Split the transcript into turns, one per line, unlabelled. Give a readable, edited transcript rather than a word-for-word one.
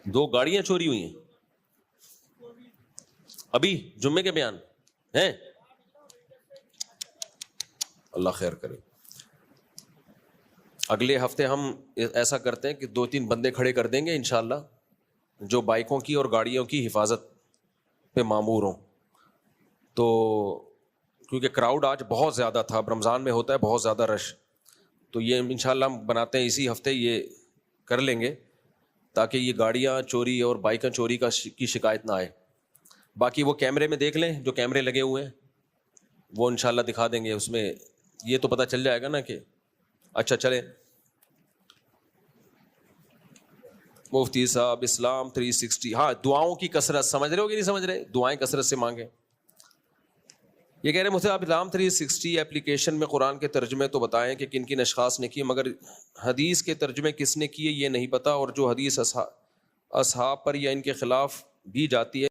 دو گاڑیاں چوری ہوئی ہیں ابھی جمعے کے بیان ہیں. اللہ خیر کرے. اگلے ہفتے ہم ایسا کرتے ہیں کہ 2-3 بندے کھڑے کر دیں گے انشاءاللہ جو بائکوں کی اور گاڑیوں کی حفاظت پہ مامور ہوں. تو کیونکہ کراؤڈ آج بہت زیادہ تھا, اب رمضان میں ہوتا ہے بہت زیادہ رش, تو یہ انشاءاللہ ہم بناتے ہیں اسی ہفتے یہ کر لیں گے تاکہ یہ گاڑیاں چوری اور بائکیں چوری کی شکایت نہ آئے. باقی وہ کیمرے میں دیکھ لیں, جو کیمرے لگے ہوئے ہیں وہ انشاءاللہ دکھا دیں گے, اس میں یہ تو پتہ چل جائے گا نا کہ اچھا چلے. مفتی صاحب اسلام 360, ہاں دعاؤں کی کثرت, سمجھ رہے ہو کہ نہیں سمجھ رہے؟ دعائیں کثرت سے مانگیں. یہ کہہ رہے مفتی صاحب اسلام 360 اپلیکیشن میں قرآن کے ترجمے تو بتائیں کہ کن کن اشخاص نے کیے, مگر حدیث کے ترجمے کس نے کیے یہ نہیں پتا, اور جو حدیث اصحاب پر یا ان کے خلاف بھی جاتی ہے